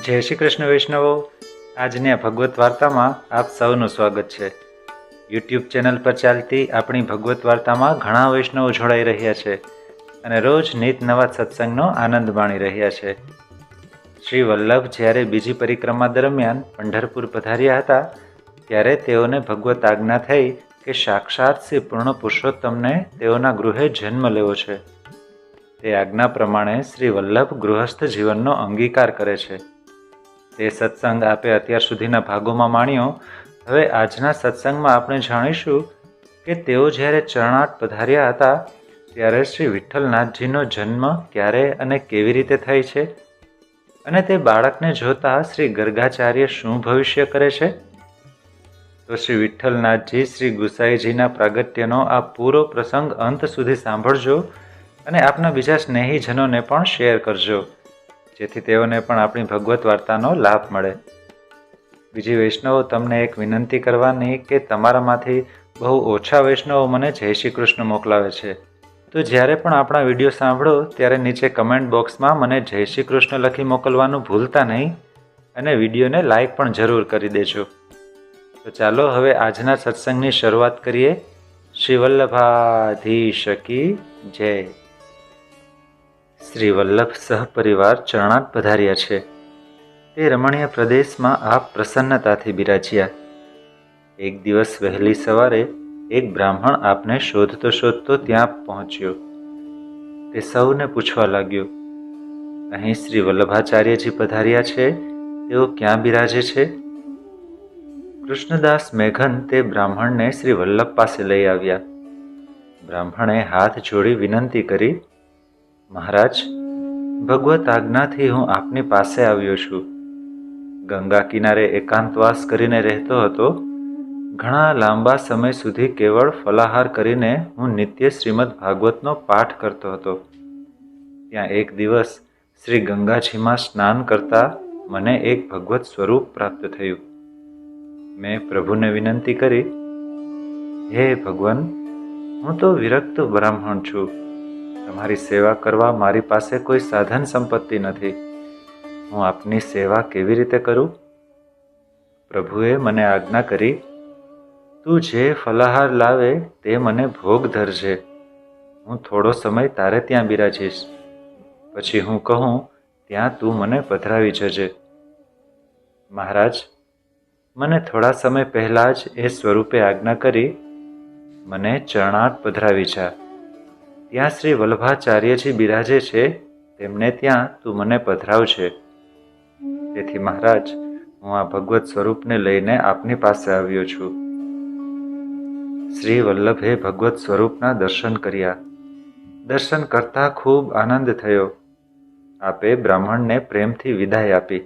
જય શ્રી કૃષ્ણ વૈષ્ણવો, આજની આ ભગવત વાર્તામાં આપ સૌનું સ્વાગત છે. યુટ્યુબ ચેનલ પર ચાલતી આપણી ભગવત વાર્તામાં ઘણા વૈષ્ણવો જોડાઈ રહ્યા છે અને રોજ નિત નવા સત્સંગનો આનંદ માણી રહ્યા છે. શ્રી વલ્લભ જ્યારે બીજી પરિક્રમા દરમિયાન પંઢરપુર પધાર્યા હતા ત્યારે તેઓને ભગવત આજ્ઞા થઈ કે સાક્ષાત શ્રી પૂર્ણ પુરુષોત્તમને તેઓના ગૃહે જન્મ લેવો છે. તે આજ્ઞા પ્રમાણે શ્રી વલ્લભ ગૃહસ્થ જીવનનો અંગીકાર કરે છે. તે સત્સંગ આપે અત્યાર સુધીના ભાગોમાં માણ્યો. હવે આજના સત્સંગમાં આપણે જાણીશું કે તેઓ જ્યારે ચરણાટ પધાર્યા હતા ત્યારે શ્રી વિઠ્ઠલનાથજીનો જન્મ ક્યારે અને કેવી રીતે થાય છે અને તે બાળકને જોતા શ્રી ગર્ગાચાર્ય શું ભવિષ્ય કરે છે. તો શ્રી વિઠ્ઠલનાથજી શ્રી ગુસાઈજીના પ્રાગટ્યનો આ પૂરો પ્રસંગ અંત સુધી સાંભળજો અને આપના બીજા સ્નેહીજનોને પણ શેર કરજો, જેથી તેઓને પણ આપણી ભગવત વાર્તાનો લાભ મળે. બીજી વૈષ્ણવો, તમને એક વિનંતી કરવાની કે તમારામાંથી બહુ ઓછા વૈષ્ણવો મને જય શ્રી કૃષ્ણ મોકલાવે છે. તો જ્યારે પણ આપણા વિડીયો સાંભળો ત્યારે નીચે કમેન્ટ બોક્સમાં મને જય શ્રી કૃષ્ણ લખી મોકલવાનું ભૂલતા નહીં અને વિડીયોને લાઈક પણ જરૂર કરી દેજો. તો ચાલો હવે આજના સત્સંગની શરૂઆત કરીએ. શ્રી વલ્લભાધીશ કી જય. શ્રી વલ્લભ સહપરિવાર ચરણાટ પધાર્યા છે. તે રમણીય પ્રદેશમાં આપ પ્રસન્નતાથી બિરાજ્યા. એક દિવસ વહેલી સવારે એક બ્રાહ્મણ આપને શોધતો શોધતો ત્યાં પહોંચ્યો. તે સૌને પૂછવા લાગ્યો, અહીં શ્રી વલ્લભાચાર્યજી પધાર્યા છે, તેઓ ક્યાં બિરાજે છે? કૃષ્ણદાસ મેઘન તે બ્રાહ્મણને શ્રી વલ્લભ પાસે લઈ આવ્યા. બ્રાહ્મણે હાથ જોડી વિનંતી કરી, મહારાજ, ભગવત આજ્ઞાથી હું આપની પાસે આવ્યો છું. ગંગા કિનારે એકાંતવાસ કરીને રહેતો હતો. ઘણા લાંબા સમય સુધી કેવળ ફલાહાર કરીને હું નિત્ય શ્રીમદ ભાગવતનો પાઠ કરતો હતો. ત્યાં એક દિવસ શ્રી ગંગાજીમાં સ્નાન કરતા મને એક ભગવત સ્વરૂપ પ્રાપ્ત થયું. મેં પ્રભુને વિનંતી કરી, હે ભગવાન, હું તો વિરક્ત બ્રાહ્મણ છું. તમારી સેવા કરવા મારી પાસે કોઈ સાધન સંપત્તિ નથી. હું આપની સેવા કેવી રીતે કરું? પ્રભુએ મને આજ્ઞા કરી, તું જે ફલાહાર લાવે તે મને ભોગ ધરજે. હું થોડો સમય તારે ત્યાં બિરાજીશ. પછી હું કહું ત્યાં તું મને પધરાવી જજે. મહારાજ, મને થોડા સમય પહેલાં જ એ સ્વરૂપે આજ્ઞા કરી, મને ચરણાટ પધરાવી જા. ત્યાં શ્રી વલ્લભાચાર્યજી બિરાજે છે, તેમને ત્યાં તું મને પધરાવજે. તેથી મહારાજ, હું આ ભગવત સ્વરૂપને લઈને આપની પાસે આવ્યો છું. શ્રી વલ્લભે ભગવત સ્વરૂપના દર્શન કર્યા. દર્શન કરતા ખૂબ આનંદ થયો. આપે બ્રાહ્મણને પ્રેમથી વિદાય આપી.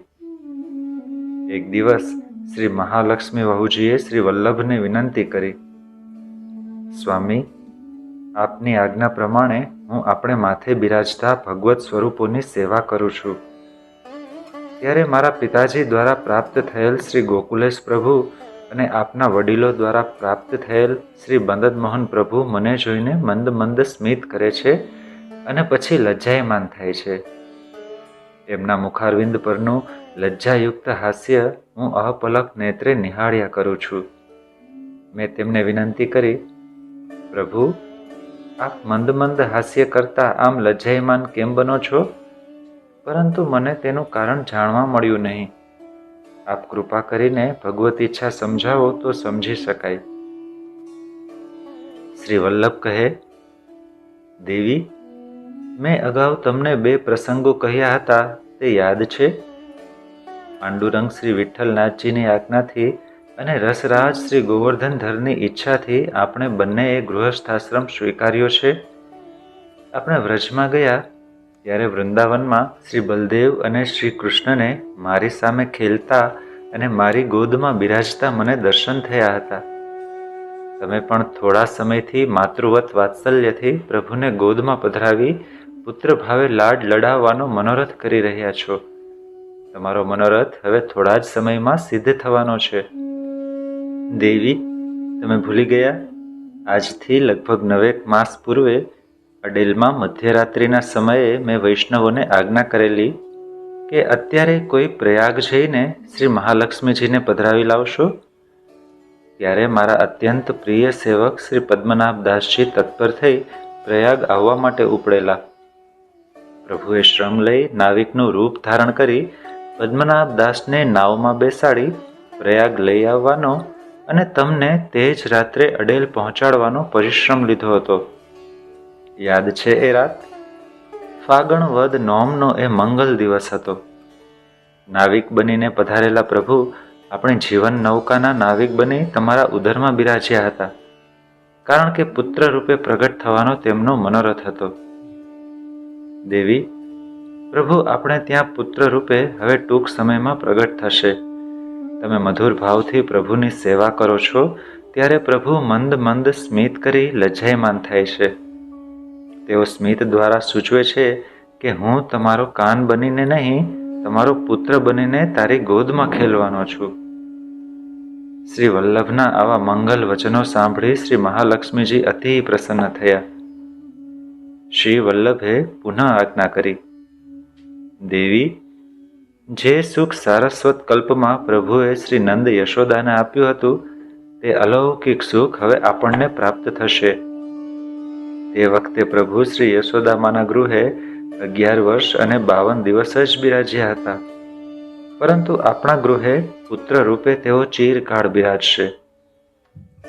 એક દિવસ શ્રી મહાલક્ષ્મી વહુજીએ શ્રી વલ્લભને વિનંતી કરી, સ્વામી, આપની આજ્ઞા પ્રમાણે હું આપણે માથે બિરાજતા ભગવત સ્વરૂપોની સેવા કરું છું. ત્યારે મારા પિતાજી દ્વારા પ્રાપ્ત થયેલ શ્રી ગોકુલેશ પ્રભુ અને આપના વડીલો દ્વારા પ્રાપ્ત થયેલ શ્રી મદનમોહન પ્રભુ મને જોઈને મંદ મંદ સ્મિત કરે છે અને પછી લજ્જાયમાન થાય છે. તેમના મુખારવિંદ પરનું લજ્જાયુક્ત હાસ્ય હું અપલક નેત્રે નિહાળ્યા કરું છું. મેં તેમને વિનંતી કરી, પ્રભુ, આપ મંદ મંદ હાસ્ય કરતા આમ લજ્જાયમાન કેમ બનો છો? પરંતુ મને તેનું કારણ જાણવા મળ્યું નહીં. આપ કૃપા કરીને ભગવત ઈચ્છા સમજાવો તો સમજી શકાય. શ્રી વલ્લભ કહે, દેવી, મેં અગાઉ તમને 2 પ્રસંગો કહ્યા હતા, તે યાદ છે? પાંડુરંગ શ્રી વિઠ્ઠલનાથજીની આજ્ઞાથી અને રસરાજ શ્રી ગોવર્ધનધરની ઈચ્છાથી આપણે બંનેએ ગૃહસ્થાશ્રમ સ્વીકાર્યો છે. આપણે વ્રજમાં ગયા ત્યારે વૃંદાવનમાં શ્રી બલદેવ અને શ્રી કૃષ્ણને મારી સામે ખેલતા અને મારી ગોદમાં બિરાજતા મને દર્શન થયા હતા. તમે પણ થોડા સમયથી માતૃવત વાત્સલ્યથી પ્રભુને ગોદમાં પધરાવી પુત્ર ભાવે લાડ લડાવવાનો મનોરથ કરી રહ્યા છો. તમારો મનોરથ હવે થોડા જ સમયમાં સિદ્ધ થવાનો છે. દેવી, તમે ભૂલી ગયા? આજથી લગભગ 9 માસ પૂર્વે અડેલમાં મધ્યરાત્રિના સમયે મેં વૈષ્ણવોને આજ્ઞા કરેલી, કે અત્યારે કોઈ પ્રયાગ જઈને શ્રી મહાલક્ષ્મીજીને પધરાવી લાવશો? ત્યારે મારા અત્યંત પ્રિય સેવક શ્રી પદ્મનાભદાસજી તત્પર થઈ પ્રયાગ આવવા માટે ઉપડેલા. પ્રભુએ શ્રમ લઈ નાવિકનું રૂપ ધારણ કરી પદ્મનાભદાસને નાવમાં બેસાડી પ્રયાગ લઈ આવવાનો અને તમને તે જ રાત્રે અડેલ પહોંચાડવાનો પરિશ્રમ લીધો હતો. યાદ છે એ રાત? ફાગણ વદ નોમનો એ મંગલ દિવસ હતો. નાવિક બનીને પધારેલા પ્રભુ આપણી જીવન નૌકાના નાવિક બની તમારા ઉદરમાં બિરાજ્યા હતા, કારણ કે પુત્ર રૂપે પ્રગટ થવાનો તેમનો મનોરથ હતો. દેવી, પ્રભુ આપણે ત્યાં પુત્ર રૂપે હવે ટૂંક સમયમાં પ્રગટ થશે. તમે મધુર ભાવથી પ્રભુની સેવા કરો છો ત્યારે પ્રભુ મંદ મંદ સ્મિત કરી લજ્જાયમાન થાય છે. તેઓ સ્મિત દ્વારા સૂચવે છે કે હું તમારો કાન બનીને નહીં, તમારો પુત્ર બનીને તારી ગોદમાં ખેલવાનો છું. શ્રી વલ્લભના આવા મંગલ વચનો સાંભળી શ્રી મહાલક્ષ્મીજી અતિ પ્રસન્ન થયા. શ્રી વલ્લભે પુનઃ આજ્ઞા કરી, દેવી, જે સુખ સારસ્વત કલ્પમાં પ્રભુએ શ્રી નંદ યશોદાને આપ્યું હતું તે અલૌકિક સુખ હવે આપણને પ્રાપ્ત થશે. તે વખતે પ્રભુ શ્રી યશોદામાના ગૃહે 11 વર્ષ અને 52 દિવસ જ બિરાજ્યા હતા, પરંતુ આપણા ગૃહે પુત્ર રૂપે તેઓ ચિરકાળ બિરાજશે.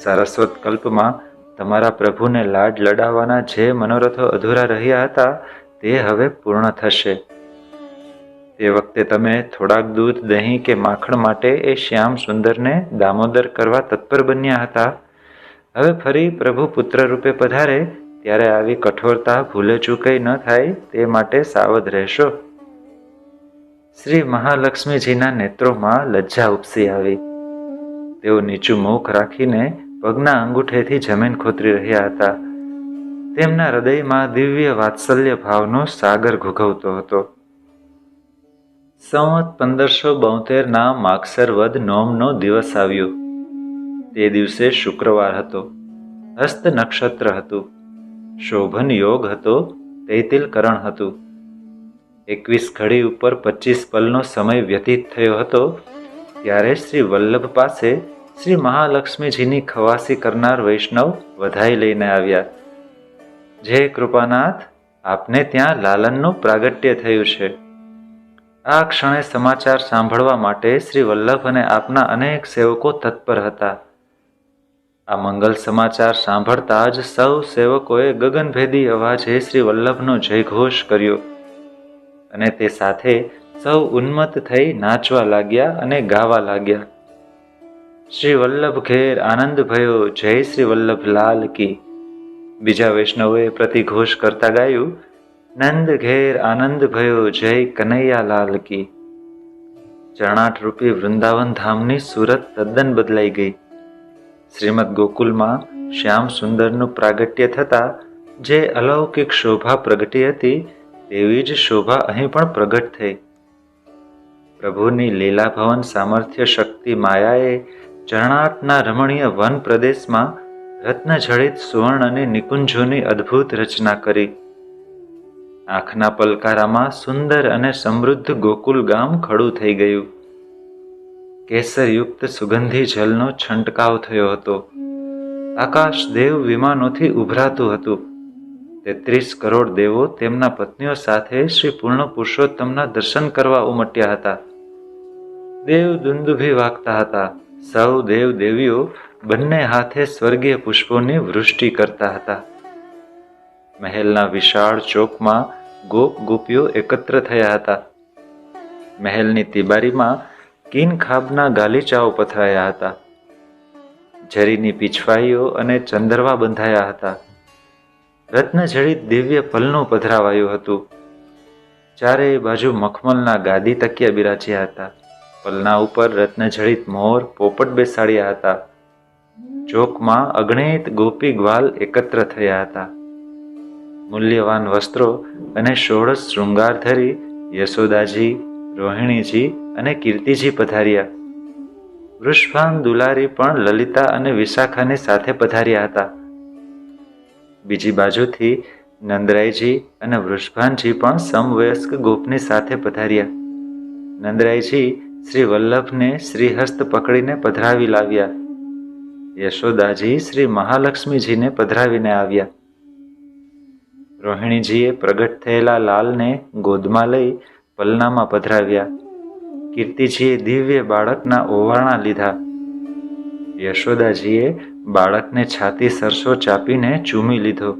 સારસ્વત કલ્પમાં તમારા પ્રભુને લાડ લડાવવાના જે મનોરથો અધૂરા રહ્યા હતા તે હવે પૂર્ણ થશે. તે વખતે તમે થોડાક દૂધ, દહીં કે માખણ માટે એ શ્યામ સુંદરને દામોદર કરવા તત્પર બન્યા હતા. હવે ફરી પ્રભુ પુત્ર રૂપે પધારે ત્યારે આવી કઠોરતા ભૂલે ચૂકે ન થાય તે માટે સાવધ રહેશો. શ્રી મહાલક્ષ્મીજીના નેત્રોમાં લજ્જા ઉપસી આવી. તેઓ નીચું મુખ રાખીને પગના અંગૂઠેથી જમીન ખોતરી રહ્યા હતા. તેમના હૃદયમાં દિવ્ય વાત્સલ્ય ભાવનો સાગર ઘૂઘવતો હતો. સંવત 1572 માગસર વદ નોમનો દિવસ આવ્યો. તે દિવસે શુક્રવાર હતો. હસ્ત નક્ષત્ર હતું. શોભન યોગ હતો. તૈતિલ કરણ હતું. 21 ઘડી ઉપર 25 પલનો સમય વ્યતીત થયો હતો ત્યારે શ્રી વલ્લભ પાસે શ્રી મહાલક્ષ્મીજીની ખવાસી કરનાર વૈષ્ણવ વધાઈ લઈને આવ્યા. જય કૃપાનાથ, આપને ત્યાં લાલનનું પ્રાગટ્ય થયું છે. આ ક્ષણે સમાચાર સાંભળવા માટે શ્રી વલ્લભ અને આપના અનેક સેવકો તત્પર હતા. આ મંગલ સમાચાર સાંભળતા જ સૌ સેવકોએ ગગનભેદી અવાજે શ્રી વલ્લભનો જયઘોષ કર્યો અને તે સાથે સૌ ઉન્મત્ત થઈ નાચવા લાગ્યા અને ગાવા લાગ્યા. શ્રી વલ્લભ ઘેર આનંદ ભયો, જય શ્રી વલ્લભ લાલ કી. બીજા વૈષ્ણવોએ પ્રતિઘોષ કરતા ગાયું, નંદ ઘેર આનંદ ભયો, જય કનૈયા લાલ કી. ચરણાટ રૂપી વૃંદાવન ધામની સુરત તદ્દન બદલાઈ ગઈ. શ્રીમદ ગોકુલમાં શ્યામ સુંદરનું પ્રાગટ્ય થતાં જે અલૌકિક શોભા પ્રગટી હતી તેવી જ શોભા અહીં પણ પ્રગટ થઈ. પ્રભુની લીલાભવન સામર્થ્ય શક્તિ માયાએ ચરણાટના રમણીય વન પ્રદેશમાં રત્નજડિત સુવર્ણ અને નિકુંજોની અદ્ભુત રચના કરી. આંખના પલકારામાં સુંદર અને સમૃદ્ધ ગોકુલ ગામ ખડું થઈ ગયું. કેસરયુક્ત સુગંધી જલનો છંટકાવ થયો હતો. આકાશ દેવ વિમાનોથી ઉભરાતું હતું. 33 કરોડ દેવો તેમના પત્નીઓ સાથે શ્રી પૂર્ણ પુરુષોત્તમના દર્શન કરવા ઉમટ્યા હતા. દેવ દુંદુભી વાગતા હતા. સૌ દેવ દેવીઓ બંને હાથે સ્વર્ગીય પુષ્પોની વૃષ્ટિ કરતા હતા. મહેલના વિશાળ ચોકમાં ગોપ ગોપીઓ એકત્ર થયા હતા. મહેલની તિબારીમાં કિનખાબના ગાલીચાઓ પથરાયા હતા. ઝરીની પીછવાઈઓ અને ચંદરવા બંધાયા હતા. રત્નજડિત દિવ્ય પલનું પધરાવાયું હતું. ચારેય બાજુ મખમલના ગાદી તકિયા બિરાજ્યા હતા. પલના ઉપર રત્નજડિત મોર, પોપટ બેસાડ્યા હતા. ચોકમાં અગણિત ગોપી ગ્વાલ એકત્ર થયા હતા. મૂલ્યવાન વસ્ત્રો અને ષોડશ શૃંગાર ધરી યશોદાજી, રોહિણીજી અને કીર્તિજી પધાર્યા. વૃષભાન દુલારી પણ લલિતા અને વિશાખાની સાથે પધાર્યા હતા. બીજી બાજુથી નંદરાયજી અને વૃષભાનજી પણ સમવયસ્ક ગોપની સાથે પધાર્યા. નંદરાયજી શ્રી વલ્લભને શ્રીહસ્ત પકડીને પધરાવી લાવ્યા. યશોદાજી શ્રી મહાલક્ષ્મીજીને પધરાવીને આવ્યા. રોહિણીજીએ પ્રગટ થયેલા લાલને ગોદમાં લઈ પલનામાં પધરાવ્યા. કીર્તિજીએ દિવ્ય બાળકના ઓવારણા લીધા. યશોદાજીએ બાળકને છાતી સરસો ચાપીને ચૂમી લીધો.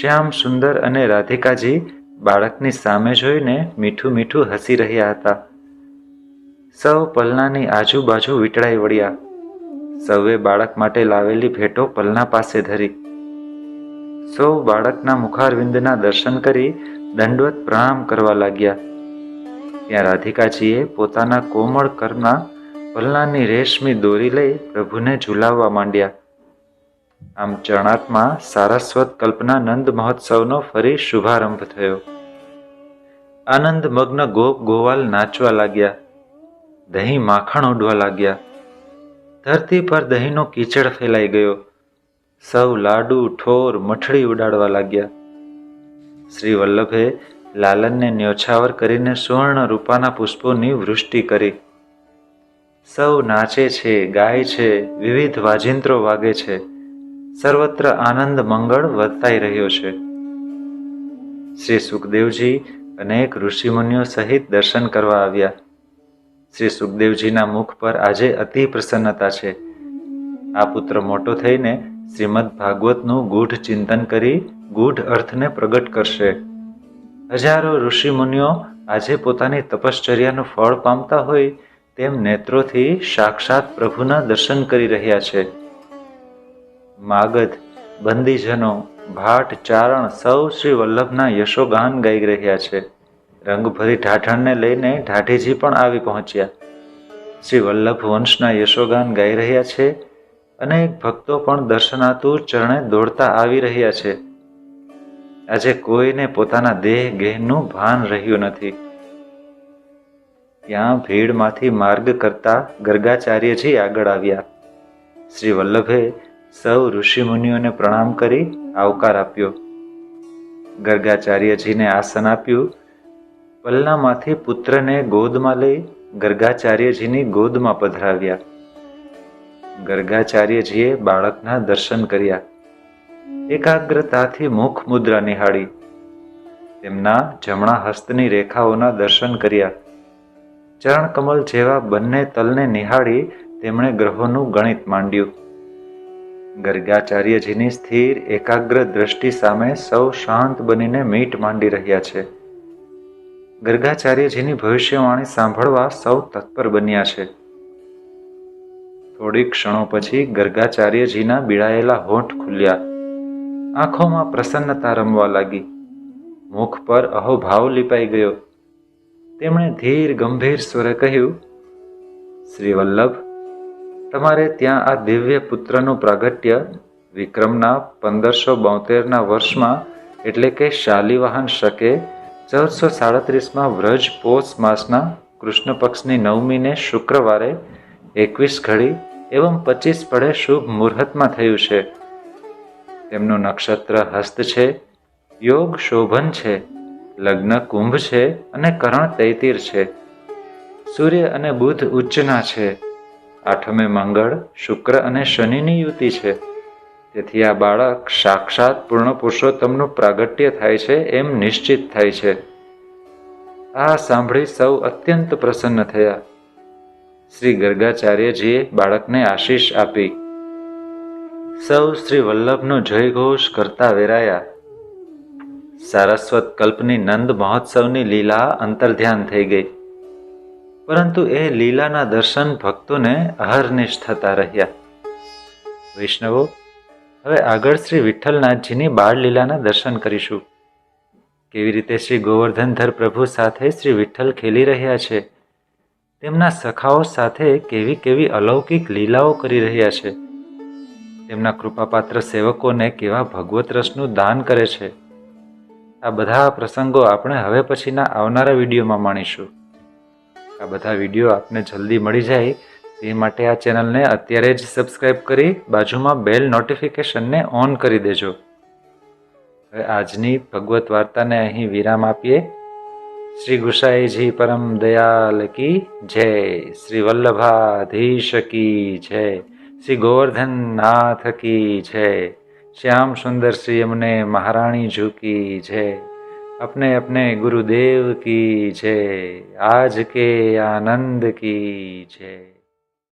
શ્યામ સુંદર અને રાધિકાજી બાળકની સામે જોઈને મીઠું મીઠું હસી રહ્યા હતા. સૌ પલનાની આજુબાજુ વીંટળાઈ વળ્યા. સૌએ બાળક માટે લાવેલી ભેટો પલના પાસે ધરી. સૌ બાળકના મુખારવિંદના દર્શન કરી દંડવત પ્રણામ કરવા લાગ્યા. ત્યાં રાધિકાજીએ પોતાના કોમળ કરના પલનાની રેશમી દોરી લઈ પ્રભુને ઝુલાવવા માંડ્યા. આમ ચરણાત્મા સારસ્વત કલ્પના નંદ મહોત્સવનો ફરી શુભારંભ થયો. આનંદ મગ્ન ગોપ ગોવાલ નાચવા લાગ્યા. દહીં માખણ ઉડવા લાગ્યા. ધરતી પર દહીંનો કીચડ ફેલાઈ ગયો. સૌ લાડુ ઠોર મઠડી ઉડાડવા લાગ્યા. શ્રી વલ્લભે લાલનને ન્યોછાવર કરીને સુવર્ણ રૂપાના પુષ્પોની વૃષ્ટિ કરી. સૌ નાચે છે, ગાય છે, વિવિધ વાજિંત્રો વાગે છે. સર્વત્ર આનંદ મંગળ વર્તાઈ રહ્યો છે. શ્રી સુખદેવજી અનેક ઋષિમુનિઓ સહિત દર્શન કરવા આવ્યા. શ્રી સુખદેવજીના મુખ પર આજે અતિ પ્રસન્નતા છે. આ પુત્ર મોટો થઈને શ્રીમદ ભાગવતનું ગૂઢ ચિંતન કરી ગૂઢ અર્થને પ્રગટ કરશે. હજારો ઋષિમુનિઓ આજે પોતાની તપશ્ચર્યાનું ફળ પામતા હોય તેમ નેત્રોથી સાક્ષાત પ્રભુના દર્શન કરી રહ્યા છે. માગધ, બંદીજનો, ભાટ, ચારણ સૌ શ્રી વલ્લભના યશોગાન ગાઈ રહ્યા છે. રંગભરી ઢાઢણને લઈને ઢાઢીજી પણ આવી પહોંચ્યા. શ્રી વલ્લભ વંશના યશોગાન ગાઈ રહ્યા છે. અનેક ભક્તો પણ દર્શનાતુર ચરણે દોડતા આવી રહ્યા છે. આજે કોઈને પોતાના દેહ ગેહનું ભાન રહ્યું નથી. ત્યાં ભીડમાંથી માર્ગ કરતા ગર્ગાચાર્યજી આગળ આવ્યા. શ્રી વલ્લભે સૌ ઋષિમુનિઓને પ્રણામ કરી આવકાર આપ્યો. ગર્ગાચાર્યજીને આસન આપ્યું. પલનામાંથી પુત્રને ગોદમાં લઈ ગર્ગાચાર્યજીની ગોદમાં પધરાવ્યા. ગર્ગાચાર્યજીએ બાળકના દર્શન કર્યા. એકાગ્રતાથી મુખ મુદ્રા નિહાળી. તેમના જમણા હસ્તની રેખાઓના દર્શન કર્યા. ચરણકમલ જેવા બંને તલને નિહાળી તેમણે ગ્રહોનું ગણિત માંડ્યું. ગર્ગાચાર્યજીની સ્થિર એકાગ્ર દ્રષ્ટિ સામે સૌ શાંત બનીને મીટ માંડી રહ્યા છે. ગર્ગાચાર્યજીની ભવિષ્યવાણી સાંભળવા સૌ તત્પર બન્યા છે. થોડી ક્ષણો પછી ગર્ગાચાર્યજીના બીડાયેલા હોઠ ખુલ્યા. આંખોમાં પ્રસન્નતા રમવા લાગી. મુખ પર અહોભાવ લીપાઈ ગયો. તેમણે ધીર ગંભીર સ્વરે કહ્યું, શ્રી વલ્લભ, તમારે ત્યાં આ દિવ્ય પુત્રનું પ્રાગટ્ય વિક્રમના 1572ના વર્ષમાં એટલે કે શાલિવાહન શકે 1437માં વ્રજ પોષ માસના કૃષ્ણ પક્ષની નવમીને શુક્રવારે 21 ઘડી એવં 25 પડે શુભ મુહૂર્તમાં થયું છે. તેમનું નક્ષત્ર હસ્ત છે, યોગ શોભન છે, લગ્ન કુંભ છે અને કરણ તૈતીર છે. સૂર્ય અને બુધ ઉચ્ચના છે. આઠમે મંગળ, શુક્ર અને શનિની યુતિ છે. તેથી આ બાળક સાક્ષાત પૂર્ણ પુરુષોત્તમનું પ્રાગટ્ય થાય છે એમ નિશ્ચિત થાય છે. આ સાંભળી સૌ અત્યંત પ્રસન્ન થયા. શ્રી ગર્ગાચાર્યજીએ બાળકને આશીષ આપી. સૌ શ્રી વલ્લભનો જયઘોષ કરતા વેરાયા. સારસ્વત કલ્પની નંદ મહોત્સવની લીલા અંતર્ધ્યાન થઈ ગઈ. પરંતુ એ લીલાના દર્શન ભક્તોને અહર્નિશ થતા રહ્યા. વૈષ્ણવો, હવે આગળ શ્રી વિઠ્ઠલનાથજીની બાળ લીલાના દર્શન કરીશું. કેવી રીતે શ્રી ગોવર્ધનધર પ્રભુ સાથે શ્રી વિઠ્ઠલ ખેલી રહ્યા છે, તેમના સખાઓ સાથે કેવી કેવી અલૌકિક લીલાઓ કરી રહ્યા છે, તેમના કૃપાપાત્ર સેવકોને કેવા ભગવત રસનું દાન કરે છે. આ બધા પ્રસંગો આપણે હવે પછીના આવનારા વિડીયોમાં માણીશું. આ બધા વિડીયો આપને જલ્દી મળી જાય તે માટે આ ચેનલને અત્યારે જ સબસ્ક્રાઈબ કરી બાજુમાં બેલ નોટિફિકેશનને ઓન કરી દેજો. હવે આજની ભગવત વાર્તાને અહીં વિરામ આપીએ. श्री गुसाई जी परम दयाल की जय। श्री वल्लभाधीश की जय। श्री गोवर्धन नाथ की जय। श्याम सुंदर श्री यमुने महारानी जी की जय। अपने अपने गुरुदेव की जय। आज के आनंद की जय।